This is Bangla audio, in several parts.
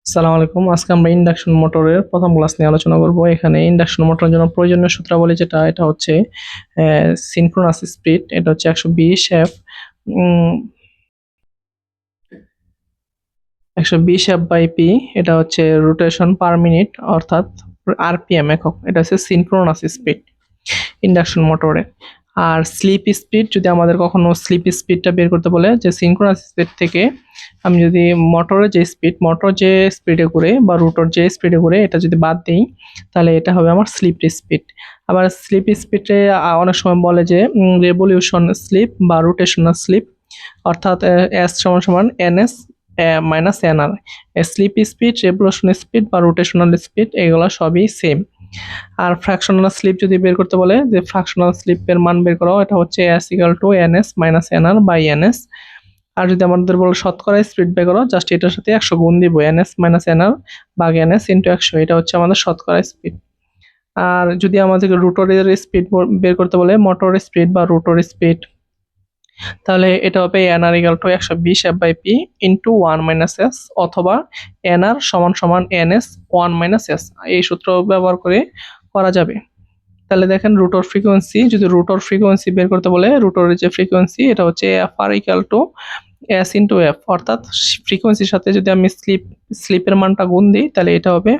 আসসালামু আলাইকুম। আজকে আমরা ইন্ডাকশন মোটরের প্রথম ক্লাস নিয়ে আলোচনা করব। এখানে ইন্ডাকশন মোটরের জন্য প্রয়োজনীয় সূত্রাবলী যেটা, এটা হচ্ছে সিনক্রোনাস স্পিড, এটা হচ্ছে 120 এফ 120 এফ বাই পি। এটা হচ্ছে রোটেশন পার মিনিট, অর্থাৎ আরপিএম একক। এটা হচ্ছে সিনক্রোনাস স্পিড ইন্ডাকশন মোটরে। আর স্লিপ স্পিড, যদি আমাদের কখনো স্লিপ স্পিডটা বের করতে বলে, যে সিনক্রোনাস স্পিড থেকে আমি যদি মোটর যে স্পিডে ঘুরে বা রোটর যে স্পিডে ঘুরে এটা যদি বাদ দিই, তাহলে এটা হবে আমার স্লিপ স্পিড। আবার স্লিপ স্পিডে অনেক সময় বলে যে রেভলিউশন স্লিপ বা রোটেশনাল স্লিপ, অর্থাৎ এস সমান সমান NS minus NR. Slip speed, revolution speed বা রোটেশনাল স্পিড এগুলো সবই সেম। আর ফ্র্যাকশনাল স্লিপ যদি বের করতে বলে, যে ফ্র্যাকশনাল স্লিপের মান বের করো, এটা হচ্ছে S equal to NS minus NR by NS. আর যদি আমাদের বলে শতকরা স্পিড বের করো, জাস্ট এটার সাথে 100 গুণ দিব, এনএস মাইনাস এনআর ভাগ এনএস ইন্টু 100, এটা হচ্ছে আমাদের শতকরা স্পিড। আর যদি আমাদেরকে রোটরের স্পিড বের করতে বলে, মোটর স্পিড বা রোটর স্পিড, তাহলে এটা হবে NR equal to 120 F by P into 1 minus S, অথবা এনআর সমান সমান এনএস 1 মাইনাস এস। এই সূত্র ব্যবহার করে করা যাবে। তাহলে দেখেন রোটর ফ্রিকোয়েন্সি, যদি রোটর ফ্রিকোয়েন্সি বের করতে বলে, রোটরের যে ফ্রিকোয়েন্সি এটা হচ্ছে F R equal to S into F, অর্থাৎ ফ্রিকোয়েন্সির সাথে যদি আমি স্লিপের মানটা গুণ দিই, তাহলে এটা হবে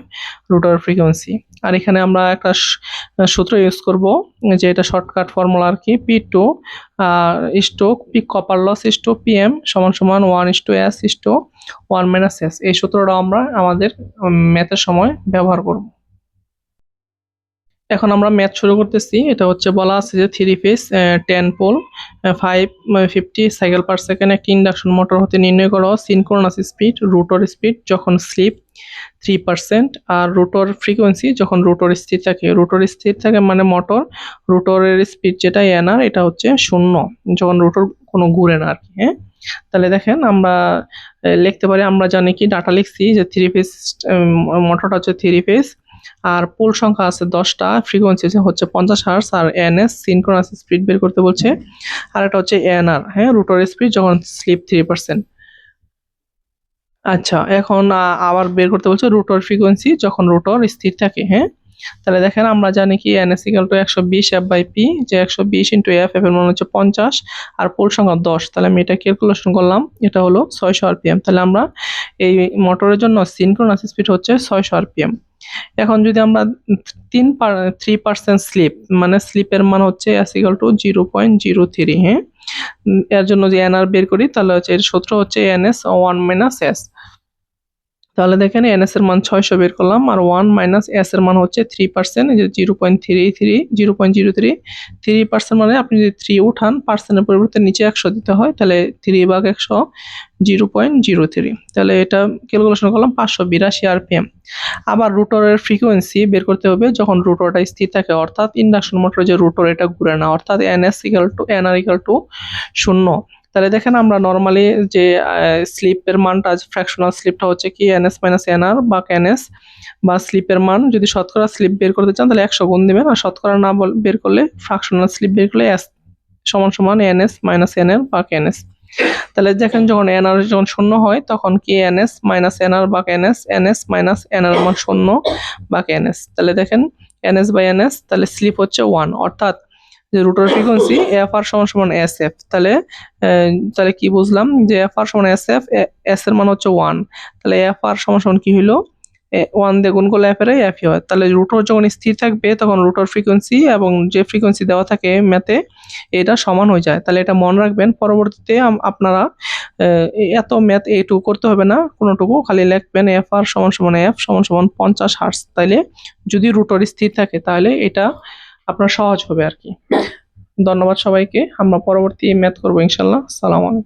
রোটর ফ্রিকোয়েন্সি। আর এখানে আমরা একটা সূত্র ইউজ করব, যে এটা শর্টকাট ফর্মুলা আর কি, P two is to P copper loss is to PM সমান সমান 1 is to S is to 1 minus S. এই সূত্রটা আমরা আমাদের ম্যাথের সময় ব্যবহার করব। এখন আমরা ম্যাথ শুরু করতেছি। এটা হচ্ছে বলা আছে যে 3 phase 10 pole 550 cycle per second একটি ইন্ডাকশন মোটর হতে নির্ণয় করো সিনক্রোনাস স্পিড, রোটর স্পিড যখন স্লিপ 3%, আর রোটর ফ্রিকোয়েন্সি যখন রোটর স্থির থাকে। রোটর স্থির থাকে মানে রোটরের স্পিড যেটা এনআর, এটা হচ্ছে 0 যখন রোটর কোনো ঘুরে না আর কি। হ্যাঁ, তাহলে দেখেন আমরা লিখতে পারি, আমরা জানি কি ডাটা লিখছি যে 3 ফেজ মোটরটা হচ্ছে 3 ফেজ, আর পোল সংখ্যা আছে 10টা, ফ্রিকোয়েন্সি হচ্ছে 50 হার্টজ, আর এনএস সিনক্রোনাস স্পিড বের করতে বলছে, আর এটা হচ্ছে এনআর, হ্যাঁ, রোটর স্পিড যখন স্লিপ 3%। আচ্ছা, এখন আবার বের করতে বলছে রোটর ফ্রিকোয়েন্সি যখন রোটর স্থির থাকে। হ্যাঁ, তাহলে দেখেন আমরা জানি কি NS equal to 120 F by P, যে 120 ইন্টু এফ, এফ এর মান হচ্ছে 50, আর পোল সংখ্যা 10, তাহলে আমি এটা ক্যালকুলেশন করলাম, এটা হলো 600 আরপিএম। তাহলে আমরা এই মোটরের জন্য সিনক্রোনাস স্পিড হচ্ছে 600 আরপিএম। এখন যদি আমরা 3% স্লিপ, মানে স্লিপের মান হচ্ছে এস ইকুয়াল টু 0.03। হ্যাঁ, এর জন্য যে এনআর বের করি, তাহলে হচ্ছে এর সূত্র হচ্ছে এনএস 1 মাইনাস এস। তাহলে দেখেন এনএস এর মান 600 বের করলাম, আর 1 মাইনাস এস এর মান হচ্ছে 3%, এই যে 0.33, 3% মানে আপনি যদি 3 উঠান, পার্সেন্টের পরিবর্তে নিচে 100 দিতে হয়, তাহলে 3 ভাগ 100 0.03। তাহলে এটা ক্যালকুলেশন করলাম 582 আরপিএম। আবার রোটরের ফ্রিকোয়েন্সি বের করতে হবে যখন রোটরটা স্থির থাকে, অর্থাৎ ইন্ডাকশন মোটরের যে রোটর এটা ঘুরে না, অর্থাৎ NS equal two NR equal two 0। তাহলে দেখেন আমরা নরমালি যে স্লিপের মানটা, ফ্র্যাকশনাল স্লিপটা হচ্ছে কি এনএস মাইনাস এনআর বা এনএস, বা স্লিপের মান যদি শতকরা স্লিপ বের করতে চান তাহলে 100 গুণ দিবেন, আর শতকরা না বের করলে, ফ্র্যাকশনাল স্লিপ বের করলে এস সমান সমান এনএস মাইনাস এনআর বা এনএস। তাহলে দেখেন যখন এনআর যখন 0 হয়, তখন কি এনএস মাইনাস এনআর বা এনএস, এনএস মাইনাস এনআর মান 0 বা এনএস। তাহলে দেখেন এনএস বাই এনএস, তাহলে স্লিপ হচ্ছে 1, অর্থাৎ যে রোটর ফ্রিকোয়েন্সি এফ আর সমান সমান এস এফ। তাহলে কি বুঝলাম, যে এফ আর সমান এস এফ, এস এর মান হচ্ছে 1, তাহলে এফ আর সমান সমান কি হইলো, 1 দিয়ে গুণ করলে এফ এর এফই হয়। তাহলে রোটর যখন স্থির থাকবে, তখন রোটর ফ্রিকোয়েন্সি এবং যে ফ্রিকোয়েন্সি দেওয়া থাকে ম্যাথে, এটা সমান হয়ে যায়। তাহলে এটা মনে রাখবেন, পরবর্তীতে আপনারা এত ম্যাথ এইটুকু করতে হবে না কোনোটুকু, খালি লিখবেন এফ আর সমান সমান এফ সমান সমান 50 হার্টজ। তাইলে যদি রোটর স্থির থাকে, তাহলে এটা আপনার সহজ হবে আর কি। ধন্যবাদ সবাইকে। আমরা পরবর্তী ম্যাথ করবো ইনশাল্লাহ। সালাম আলাইকুম।